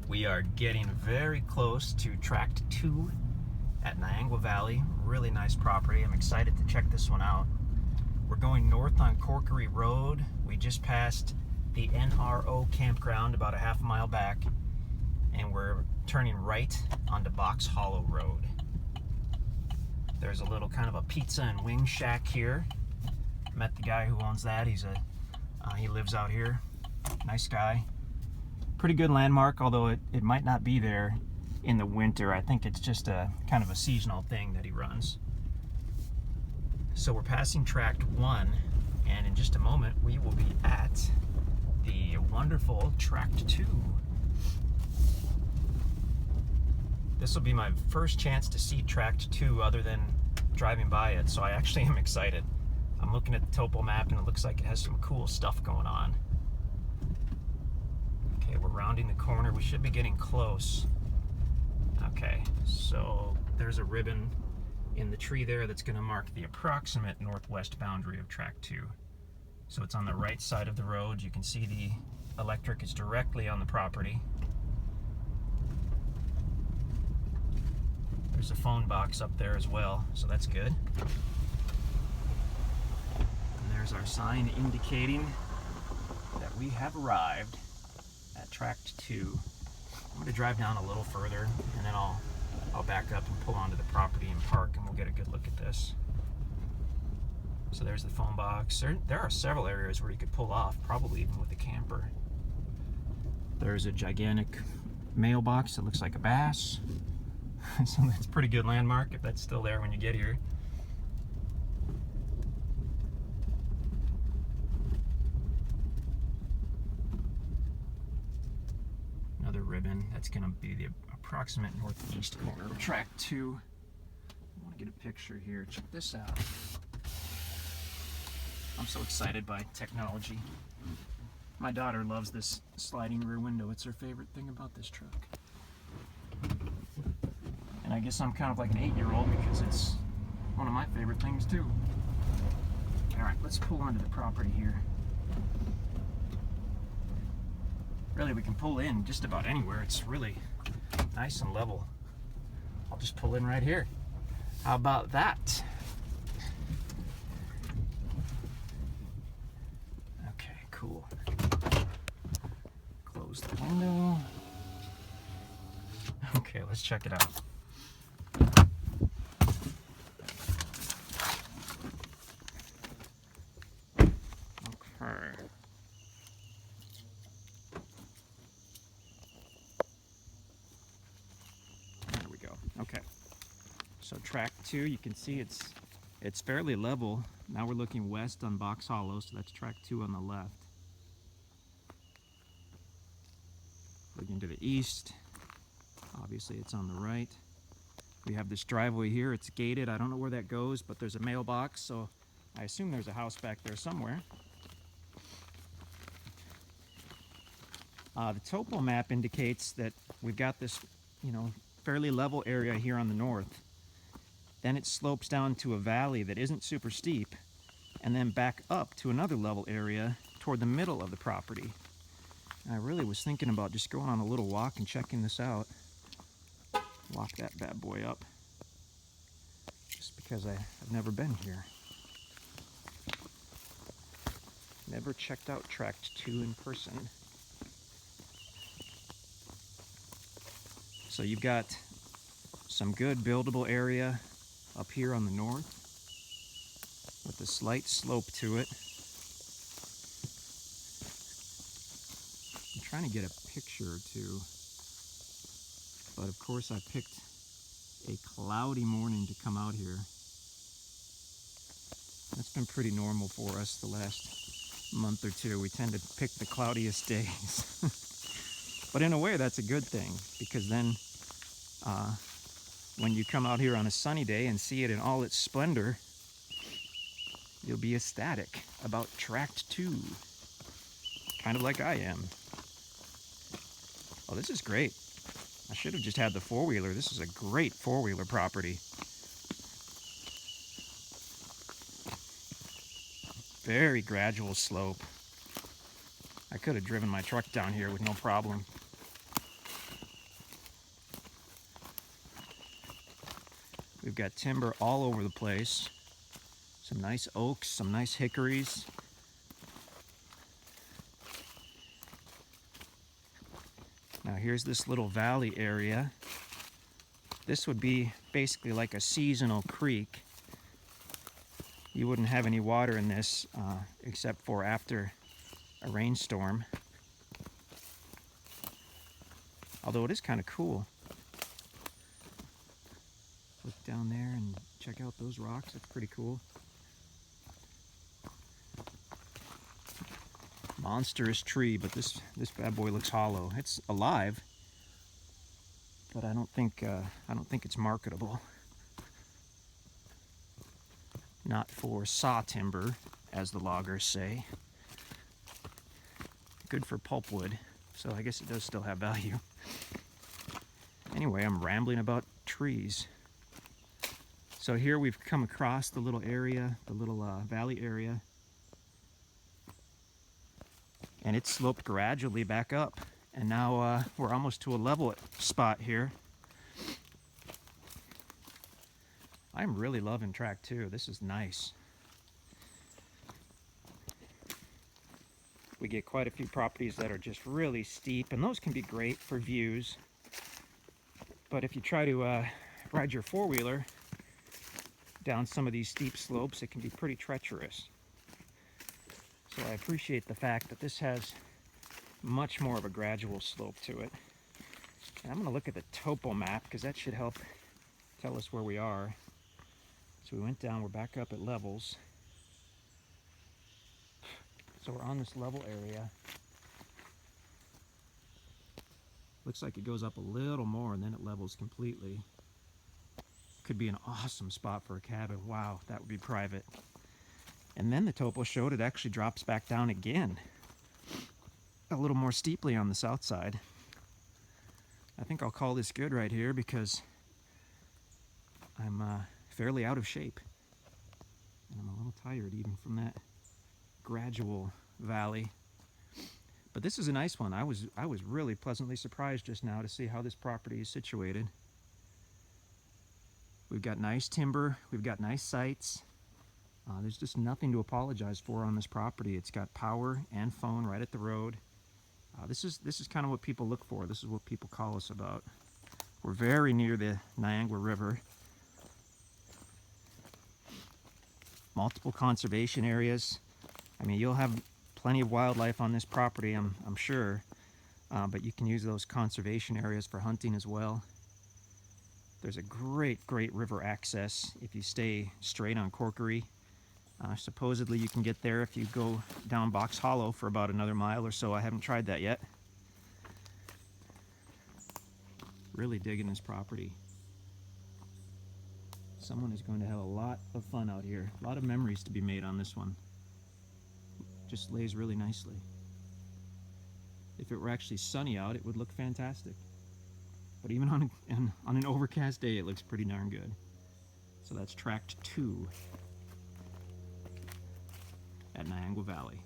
We are getting very close to Tract 2 at Niangua Valley. Really nice property. I'm excited to check this one out. We're going north on Corkery Road. We just passed the NRO campground about a half mile back, and we're turning right onto Box Hollow Road. There's a little kind of a pizza and wing shack here. Met the guy who owns that. He lives out here. Nice guy. Pretty good landmark, although it might not be there in the winter. I think it's just a kind of a seasonal thing that he runs. So we're passing Tract 1, and in just a moment we will be at the wonderful Tract 2. This will be my first chance to see Tract 2 other than driving by it, so I actually am excited. I'm looking at the topo map and it looks like it has some cool stuff going on. Okay, we're rounding the corner. We should be getting close. Okay, so there's a ribbon in the tree there that's going to mark the approximate northwest boundary of Tract 2. So it's on the right side of the road. You can see the electric is directly on the property. There's a phone box up there as well, so that's good. And there's our sign indicating that we have arrived at Tract 2. I'm going to drive down a little further, and then I'll back up and pull onto the property and park, and we'll get a good look at this. So there's the phone box. There are several areas where you could pull off, probably even with a camper. There's a gigantic mailbox that looks like a bass. So that's a pretty good landmark if that's still there when you get here. Another ribbon. That's going to be the approximate northeast corner of Tract 2. I want to get a picture here. Check this out. I'm so excited by technology. My daughter loves this sliding rear window. It's her favorite thing about this truck. And I guess I'm kind of like an 8-year-old because it's one of my favorite things too. Alright, let's pull onto the property here. Really, we can pull in just about anywhere. It's really nice and level. I'll just pull in right here. How about that? Okay, cool. Close the window. Okay, let's check it out. Okay. There we go. Okay. So Tract 2, you can see it's fairly level. Now we're looking west on Box Hollow, so that's Tract 2 on the left. Looking to the east, obviously it's on the right. We have this driveway here. It's gated. I don't know where that goes, but there's a mailbox, so I assume there's a house back there somewhere. The topo map indicates that we've got this, fairly level area here on the north. Then it slopes down to a valley that isn't super steep, and then back up to another level area toward the middle of the property. And I really was thinking about just going on a little walk and checking this out. Lock that bad boy up, just because I've never been here. Never checked out Tract 2 in person. So you've got some good buildable area up here on the north with a slight slope to it. I'm trying to get a picture or two, but of course I picked a cloudy morning to come out here. That's been pretty normal for us the last month or two. We tend to pick the cloudiest days. But in a way that's a good thing, because then when you come out here on a sunny day and see it in all its splendor, you'll be ecstatic about Tract 2, kind of like I am. Oh, this is great. I should have just had the four-wheeler. This is a great four-wheeler property. Very gradual slope. I could have driven my truck down here with no problem. We've got timber all over the place. Some nice oaks, some nice hickories. Now here's this little valley area. This would be basically like a seasonal creek. You wouldn't have any water in this except for after a rainstorm. Although it is kind of cool. Look down there and check out those rocks. It's pretty cool. Monstrous tree, but this bad boy looks hollow. It's alive, but I don't think it's marketable. Not for saw timber, as the loggers say. Good for pulpwood, so I guess it does still have value. Anyway, I'm rambling about trees. So here we've come across the little area, the little valley area, and it sloped gradually back up. And now we're almost to a level spot here. I'm really loving track 2. This is nice. We get quite a few properties that are just really steep, and those can be great for views. But if you try to ride your four-wheeler down some of these steep slopes, it can be pretty treacherous. So I appreciate the fact that this has much more of a gradual slope to it. And I'm going to look at the topo map because that should help tell us where we are. So we went down, we're back up at levels. So we're on this level area. Looks like it goes up a little more and then it levels completely. Could be an awesome spot for a cabin. Wow, that would be private. And then the topo showed it actually drops back down again, a little more steeply on the south side. I think I'll call this good right here because I'm fairly out of shape. And I'm a little tired even from that gradual valley. But this is a nice one. I was really pleasantly surprised just now to see how this property is situated. We've got nice timber, we've got nice sites. There's just nothing to apologize for on this property. It's got power and phone right at the road. This is kind of what people look for. This is what people call us about. We're very near the Niagara River. Multiple conservation areas. I mean, you'll have plenty of wildlife on this property, I'm sure, but you can use those conservation areas for hunting as well. There's a great river access if you stay straight on Corkery. Supposedly you can get there if you go down Box Hollow for about another mile or so. I haven't tried that yet. Really digging this property. Someone is going to have a lot of fun out here. A lot of memories to be made on this one. Just lays really nicely. If it were actually sunny out, it would look fantastic. But even on an overcast day, it looks pretty darn good. So that's tract 2 at Niagara Valley.